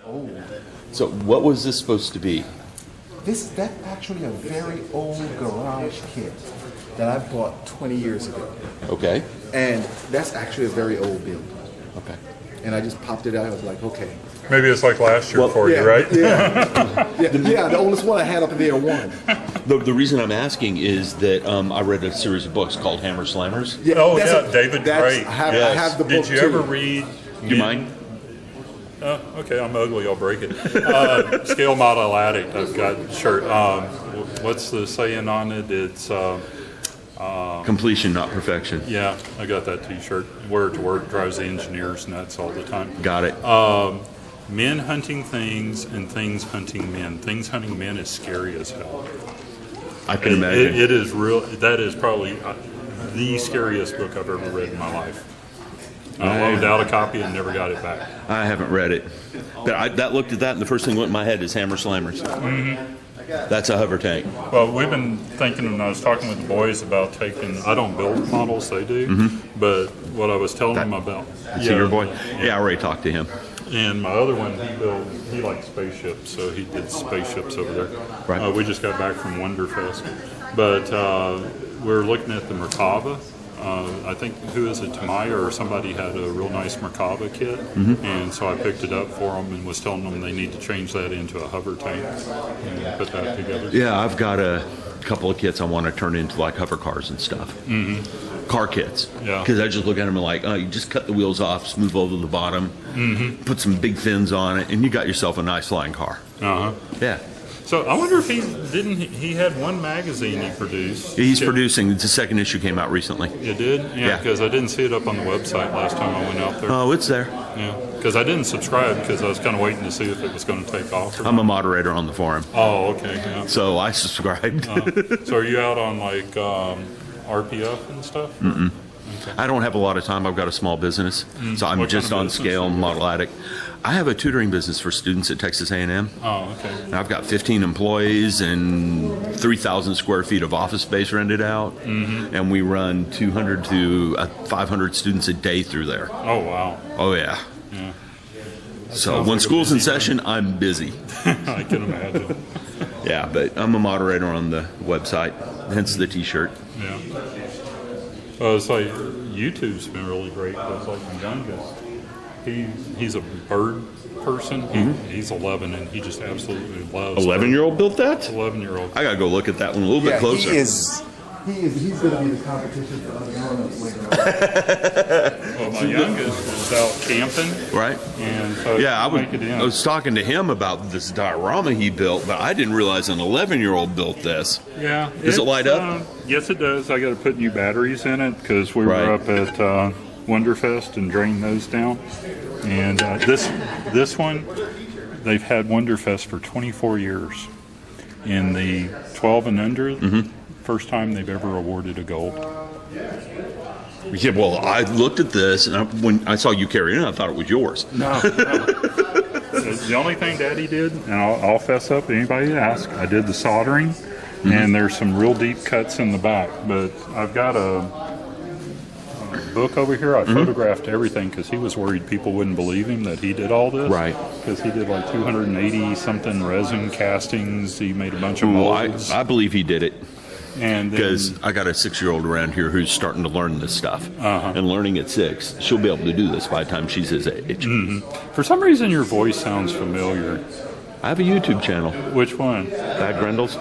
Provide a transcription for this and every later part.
old. So what was this supposed to be? That's actually a very old garage kit that I bought 20 years ago. Okay. And that's actually a very old build. Okay. And I just popped it out. I was like, okay. Maybe it's like last year for you, right? Yeah, the oldest one I had up there won. The reason I'm asking is that I read a series of books called Hammer Slammers. Yeah, David Gray. I have the book Did you too. ever read? Do you mind? Okay, I'm ugly. I'll break it. Scale Model Addict. I've got a shirt. What's the saying on it? It's Completion, not perfection. yeah. I got that T-shirt. Wear it to work. Drives the engineers nuts all the time. Got it. Men hunting things and things hunting men. Things hunting men is scary as hell. I can imagine. It is real. That is probably the scariest book I've ever read in my life. I loaned out a copy and never got it back. I haven't read it. But I looked at that, and the first thing that went in my head is Hammer Slammers. Mm-hmm. That's a hover tank. Well, we've been thinking, and I was talking with the boys about taking, I don't build models, they do, but what I was telling them about. Is he your boy? Yeah, I already talked to him. And my other one, he likes spaceships, so he did spaceships over there. Right. We just got back from Wonderfest. But we're looking at the Merkava. I think, who is it, Tamaya or somebody had a real nice Merkava kit, and so I picked it up for them and was telling them they need to change that into a hover tank and put that together. Yeah, I've got a couple of kits I want to turn into like hover cars and stuff. Car kits. Yeah. Because I just look at them and like, oh, you just cut the wheels off, smooth over the bottom, put some big fins on it, and you got yourself a nice flying car. Yeah. So I wonder if he had one magazine he produced. He's producing. The second issue came out recently. It did? Yeah, because I didn't see it up on the website last time I went out there. Oh, it's there. Yeah, because I didn't subscribe because I was kind of waiting to see if it was going to take off. I'm a moderator on the forum. Oh, okay. Yeah. So I subscribed. So are you out on like RPF and stuff? Okay. I don't have a lot of time. I've got a small business, so I'm What just kind of on business Scale do you Model Addict. I have a tutoring business for students at Texas A&M. Oh, okay. And I've got 15 employees and 3,000 square feet of office space rented out, and we run 200 to 500 students a day through there. Oh, wow. Oh yeah. Yeah. So sounds when like a school's in busy session, I'm busy. I can imagine. Yeah, but I'm a moderator on the website, hence the T-shirt. Yeah. Well, it's like YouTube's been really great. Because like my youngest, he's a bird person. He's 11 and he just absolutely loves. 11-year-old built that? 11-year-old. I gotta go look at that one a little bit closer. He's going to be the competition for other grown-ups later on. Well, my youngest is out camping. Right. And so Yeah, make it in. I was talking to him about this diorama he built, but I didn't realize an 11-year-old built this. Yeah. Does it light up? Yes, it does. I got to put new batteries in it because we Right. were up at Wonderfest and drained those down. And this one, they've had Wonderfest for 24 years. In the 12 and under, first time they've ever awarded a gold. Yeah, well, I looked at this, and when I saw you carry it in, I thought it was yours. No. The only thing Daddy did, and I'll fess up to anybody that asks, I did the soldering, and there's some real deep cuts in the back. But I've got a book over here. I photographed everything because he was worried people wouldn't believe him that he did all this. Right. Because he did like 280 something resin castings. He made a bunch of molds. I believe he did it. And Because I got a 6-year-old around here who's starting to learn this stuff. And learning at 6, she'll be able to do this by the time she's his age. for some reason your voice sounds familiar. I have a YouTube channel, Which one? Bad Grendels.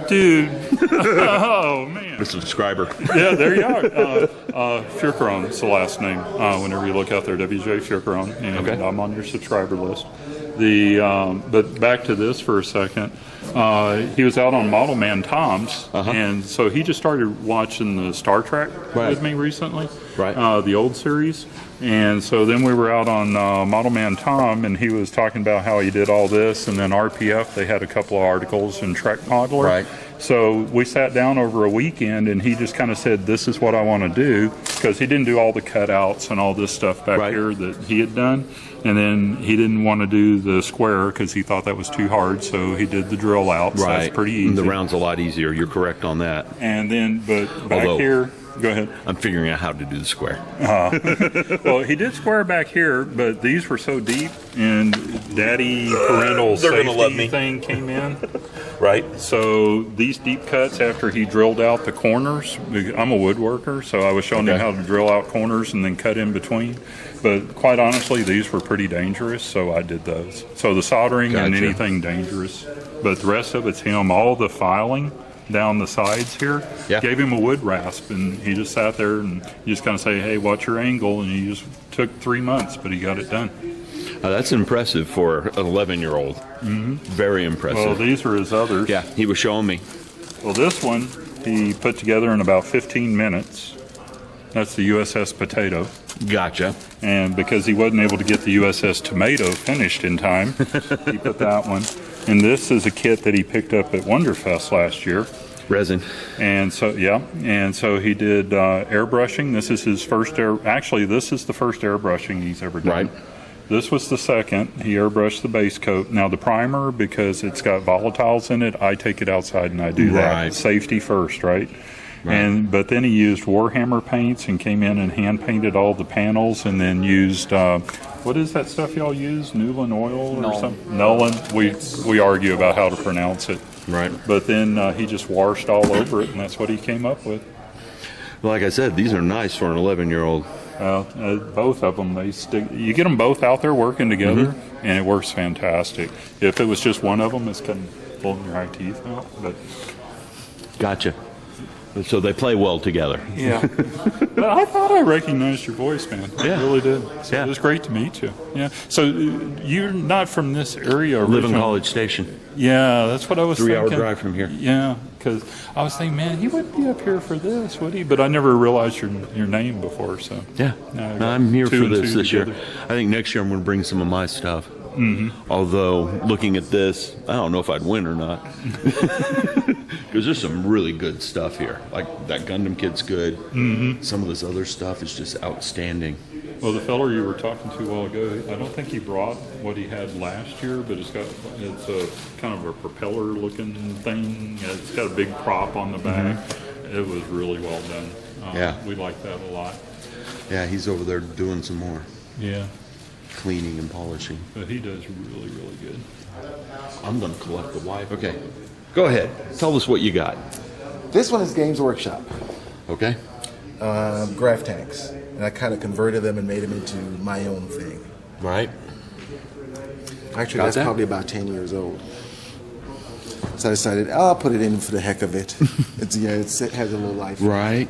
Dude. Oh, man. A subscriber. Yeah, there you are. Furcaron's the last name. Whenever you look out there, WJ Furcaron, and Okay. I'm on your subscriber list. But back to this for a second. He was out on Model Man Tom's, and so he just started watching the Star Trek with me recently, the old series. And so then we were out on Model Man Tom, and he was talking about how he did all this, and then RPF, they had a couple of articles in Trek Modeler. Right. So we sat down over a weekend, and he just kind of said, this is what I want to do, because he didn't do all the cutouts and all this stuff back here that he had done. And then he didn't want to do the square because he thought that was too hard, so he did the drill out. So that's pretty easy. The round's a lot easier. You're correct on that. And then, but back here, Go ahead. I'm figuring out how to do the square. Well, he did square back here, but these were so deep, and Daddy parental They're gonna love me. safety thing came in. Right. So these deep cuts, after he drilled out the corners, I'm a woodworker, so I was showing him how to drill out corners and then cut in between. But quite honestly, these were pretty dangerous, so I did those. So the soldering and Gotcha. anything dangerous, but the rest of it's him. All the filing down the sides here, gave him a wood rasp, and he just sat there and you just kind of say, hey, what's your angle? And he just took 3 months, but he got it done. That's impressive for an 11-year-old. Mm-hmm. Very impressive. Well, these are his others. Yeah, he was showing me. Well, this one he put together in about 15 minutes. That's the USS Potato. Gotcha. And because he wasn't able to get the USS Tomato finished in time, he put that one. And this is a kit that he picked up at Wonderfest last year. Resin. And so, and so he did airbrushing. This is his first actually, this is the first airbrushing he's ever done. Right. This was the second. He airbrushed the base coat. Now the primer, because it's got volatiles in it, I take it outside and I do that. Right. Safety first, right? But then he used Warhammer paints and came in and hand painted all the panels, and then used what is that stuff y'all use? Newland oil or something? Nolan. We argue about how to pronounce it. Right. But then he just washed all over it, and that's what he came up with. Like I said, these are nice for an 11-year-old. Both of them, they stick. You get them both out there working together, and it works fantastic. If it was just one of them, it's kind of pulling your eye teeth out. But Gotcha. So they play well together. yeah, but I thought I recognized your voice, man. I really did. So Yeah. It was great to meet you. Yeah. So you're not from this area, Live in originally? College Station. Yeah, that's what I was 3-hour thinking. drive from here. Yeah, because I was thinking, man, he wouldn't be up here for this, would he? But I never realized your name before. So Yeah. Now I got I'm here two for and this two year. together. I think next year I'm going to bring some of my stuff. Although, looking at this, I don't know if I'd win or not. Because there's some really good stuff here. Like, that Gundam kit's good. Some of this other stuff is just outstanding. Well, the fellow you were talking to a while ago, I don't think he brought what he had last year, but it's a kind of a propeller-looking thing. It's got a big prop on the back. It was really well done. Yeah. We like that a lot. Yeah, he's over there doing some more Yeah, cleaning and polishing. but he does really, really good. I'm going to collect the wife. Okay. Go ahead. Tell us what you got. This one is Games Workshop, Okay? graph tanks. And I kind of converted them and made them into my own thing. Right. Actually, Got that's that? probably about 10 years old. So I decided, I'll put it in for the heck of it. It has a little life. Right.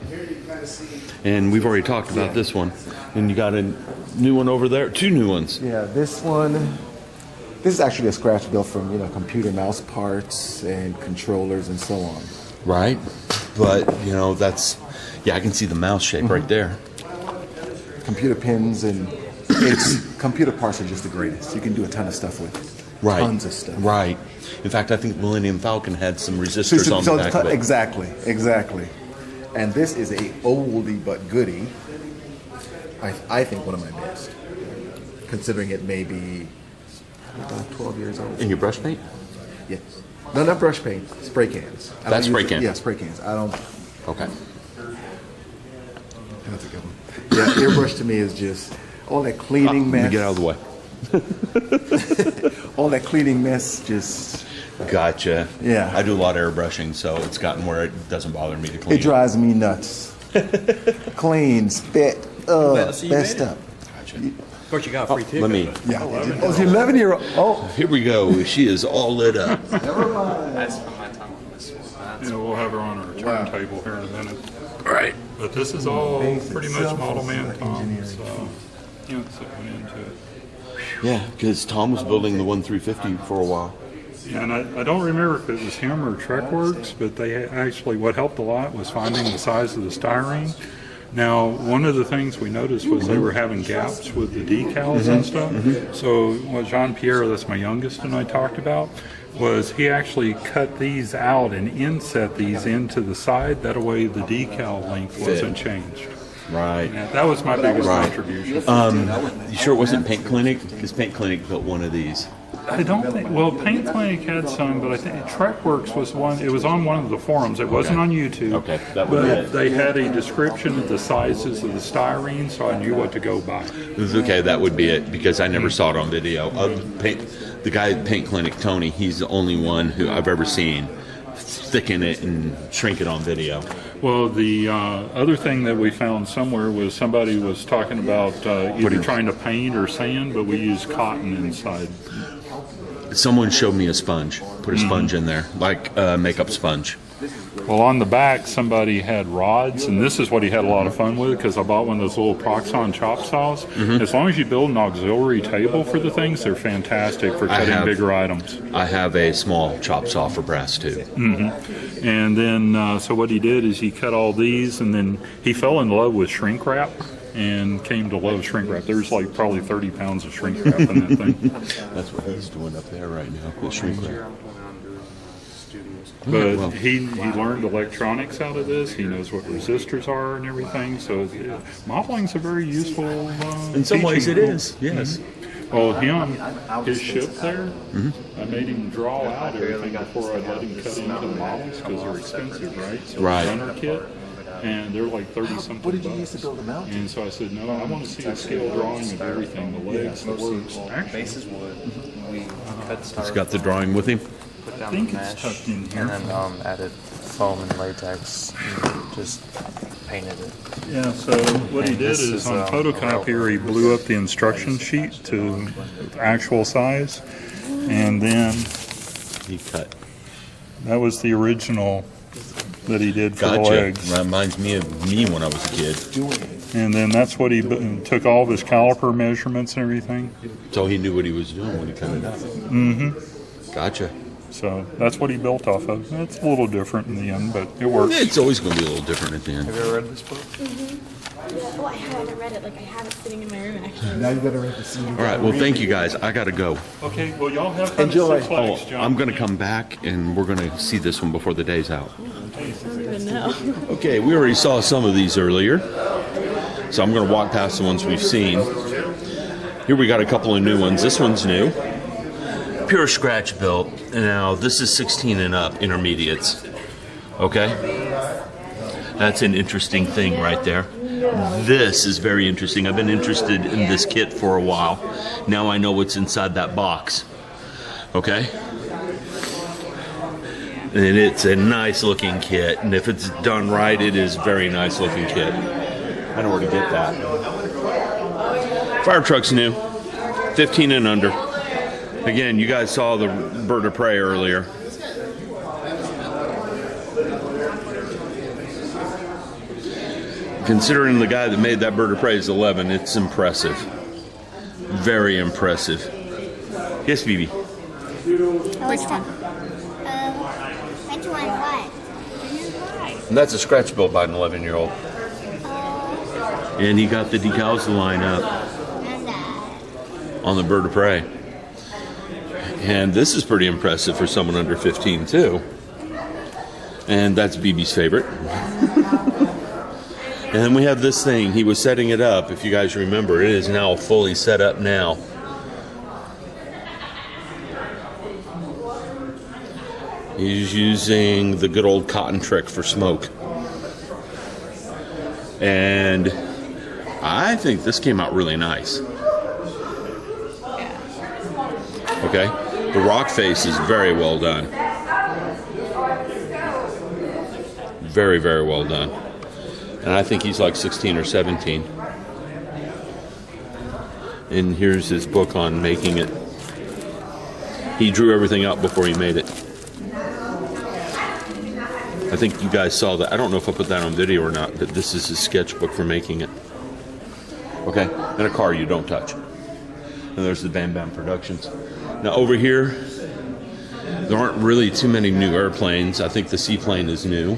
And we've already talked about this one. And you got a new one over there? 2 new ones. Yeah, this one, this is actually a scratch built from, computer mouse parts and controllers and so on. Right. But, that's, I can see the mouse shape right there. Computer pins and computer parts are just the greatest. You can do a ton of stuff with it. Right. Tons of stuff. Right. In fact, I think Millennium Falcon had some resistors on the back of it. Exactly. And this is a oldie but goodie. I think one of my best, considering it may be about 12 years old. In your brush paint? Yes. No, not brush paint. Spray cans. I don't That's spray use- can? Yeah, spray cans. I don't. Okay. That's a good one. Yeah, airbrush to me is just all that cleaning Let mess. me get out of the way. All that cleaning mess just. Gotcha. Yeah. I do a lot of airbrushing, so it's gotten where it doesn't bother me to clean. It drives me nuts. Clean, spit, so you messed made it. up. Gotcha. Of course, you got a free ticket. Let me. Yeah. Oh, it's 11-year-old. Oh, Here we go. She is all lit up. never mind. That's from my time on this one. We'll have her on our turntable here in a minute. Right. But this is all Basic pretty much self- Model Man engineering. Tom. So, so it went into it. Yeah, because Tom was building the 1350 for a while. Yeah, and I don't remember if it was him or TrekWorks, but they actually, what helped a lot was finding the size of the styrene. Now, one of the things we noticed was they were having gaps with the decals and stuff. So what Jean-Pierre, that's my youngest, and I talked about, was he actually cut these out and inset these into the side. That way the decal length wasn't changed. Right. Yeah, that was my biggest contribution. You sure it wasn't Paint Clinic? Because Paint Clinic built one of these. I don't think. Well, Paint Clinic had some, but I think TrekWorks was one. It was on one of the forums. It wasn't on YouTube. Okay, that would be but it. they had a description of the sizes of the styrene, so I knew what to go by. Okay, that would be it because I never saw it on video. The guy at Paint Clinic, Tony, he's the only one who I've ever seen thicken it and shrink it on video. Well, the other thing that we found somewhere was somebody was talking about either trying to paint or sand, but we used cotton inside. Someone showed me a sponge. Put a sponge in there, like a makeup sponge. Well, on the back, somebody had rods, and this is what he had a lot of fun with because I bought one of those little Proxxon chop saws. As long as you build an auxiliary table for the things, they're fantastic for cutting bigger items. I have a small chop saw for brass too. And then, so what he did is he cut all these, and then he fell in love with shrink wrap and came to love shrink wrap. There's like probably 30 pounds of shrink wrap in that thing. That's what he's doing up there right now, the shrink wrap. But he learned electronics out of this. He knows what resistors are and everything. So modeling's a very useful. In some ways, it tool. is. Yes. Well, his ship there, I made him draw out everything before I let him cut into the models because they're expensive, right? So Right. runner kit, and they're like 30-something. What did you use to build them out? And so I said, no, I want to see a scale drawing of everything, the legs, the works. Actually, Base is wood. We cut styrofoam. He's got the drawing with him. Put I down think the it's mesh, tucked in here. and then added foam and latex. And just painted it. Yeah, so what he And did this is is, on photocopier, he blew up the instruction sheet to actual size, and then He cut. that was the original that he did for the Gotcha. legs. Reminds me of me when I was a kid. And then that's what he took all of his caliper measurements and everything. So he knew what he was doing when he cut it up. Gotcha. So that's what he built off of. It's a little different in the end, but it works. It's always going to be a little different at the end. Have you ever read this book? Yeah, well, I haven't read it. Like, I have it sitting in my room, actually. Now you better read the scene. All right. Well, thank you guys. I got to go. Okay, well, y'all have fun Enjoy. at Six Flags, John. I'm going to come back and we're going to see this one before the day's out. I don't even know. Okay, we already saw some of these earlier, so I'm going to walk past the ones we've seen. Here we got a couple of new ones. This one's new. Pure scratch built. Now, this is 16 and up, intermediates. Okay? That's an interesting thing right there. This is very interesting. I've been interested in this kit for a while. Now I know what's inside that box. Okay? And it's a nice looking kit, and if it's done right, it is a very nice looking kit. I know where to get that. Fire truck's new, 15 and under. Again, you guys saw the bird of prey earlier. Considering the guy that made that bird of prey is 11, it's impressive. Very impressive. Yes, Phoebe. Which one? Which one? What? And that's a scratch built by an 11-year-old. And he got the decals to line up on the bird of prey. And this is pretty impressive for someone under 15 too. And that's BB's favorite. And then we have this thing. He was setting it up, if you guys remember. It is now fully set up now. He's using the good old cotton trick for smoke. And I think this came out really nice. Okay? The rock face is very well done. Very, very well done. And I think he's like 16 or 17. And here's his book on making it. He drew everything out before he made it. I think you guys saw that. I don't know if I put that on video or not, but this is his sketchbook for making it. Okay? And a car you don't touch. And there's the Bam Bam Productions. Now over here, there aren't really too many new airplanes. I think the seaplane is new.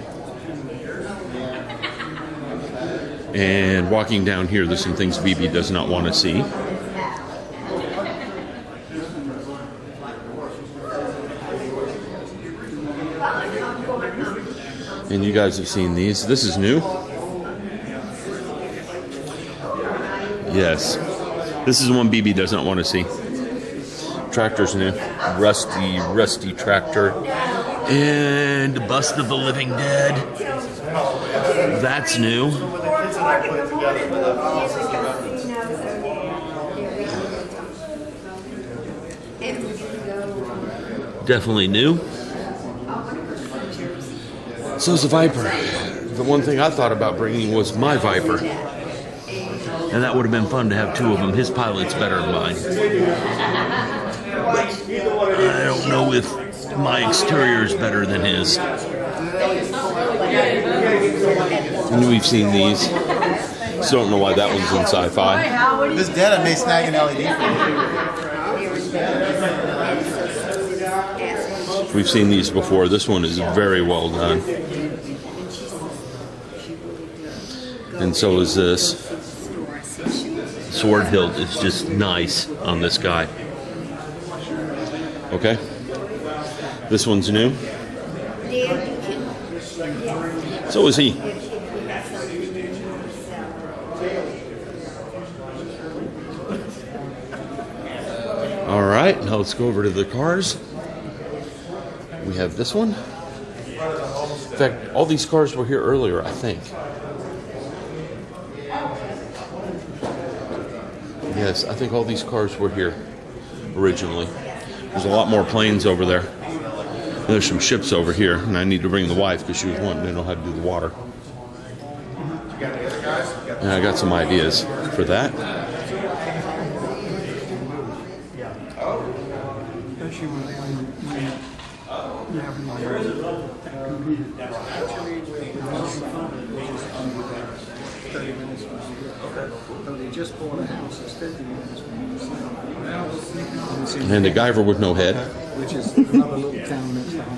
And walking down here, there's some things BB does not want to see. And you guys have seen these. This is new. Yes. This is one BB does not want to see. Tractor's new. Rusty tractor. And Bust of the Living Dead. That's new. Definitely new. So's the Viper. The one thing I thought about bringing was my Viper. And that would have been fun to have two of them. His pilot's better than mine. I don't know if my exterior is better than his. And we've seen these. Still don't know why that one's in sci-fi. This dead, I may snag an LED for you. We've seen these before. This one is very well done. And so is this. Sword hilt is just nice on this guy. Okay. This one's new. So is he. All right, now let's go over to the cars. We have this one. In fact, all these cars were here earlier, I think. Yes, I think all these cars were here originally. There's a lot more planes over there. There's some ships over here, and I need to bring the wife because she was wanting to know how to do the water. And I got some ideas for that. And a Guyver with no head. Which is another little town next to home.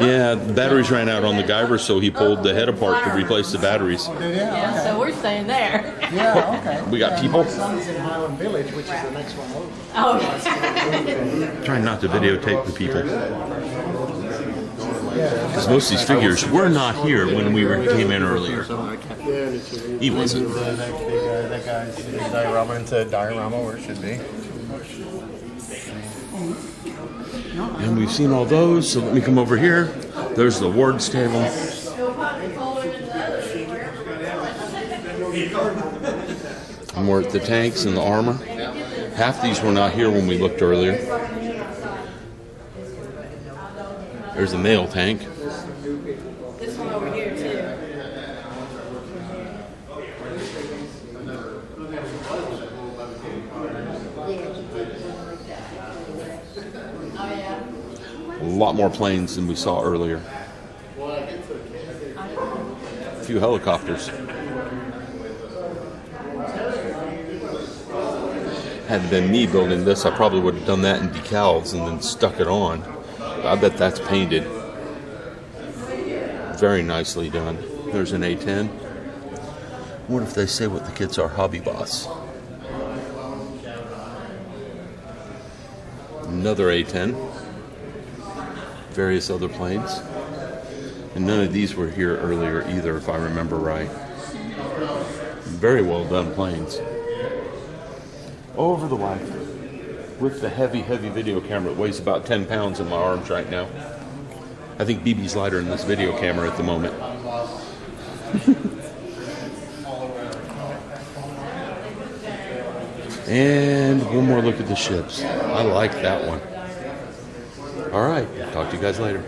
Yeah, the batteries ran out on the Guyver, so he pulled the head apart to replace the batteries. Yeah, So we're staying there. yeah, okay. We got people. My son's in Highland Village, which is the next one over. Oh, Trying not to videotape the people. Because most of these figures were not here when we came in earlier. He wasn't. That guy's diorama into diorama where it should be. And we've seen all those, so let me come over here. There's the Ward's table. And we're at the tanks and the armor. Half these were not here when we looked earlier. There's the mail tank. this one over here too. Oh yeah. A lot more planes than we saw earlier. A few helicopters. Had it been me building this, I probably would have done that in decals and then stuck it on. I bet that's painted. Very nicely done. There's an A10. What if they say what the kids are? Hobby Boss. Another A10. Various other planes. And none of these were here earlier either, if I remember right. Very well done planes. Over the wife. With the heavy, heavy video camera. It weighs about 10 pounds in my arms right now. I think BB's lighter than this video camera at the moment. And one more look at the ships. I like that one. All right. Talk to you guys later.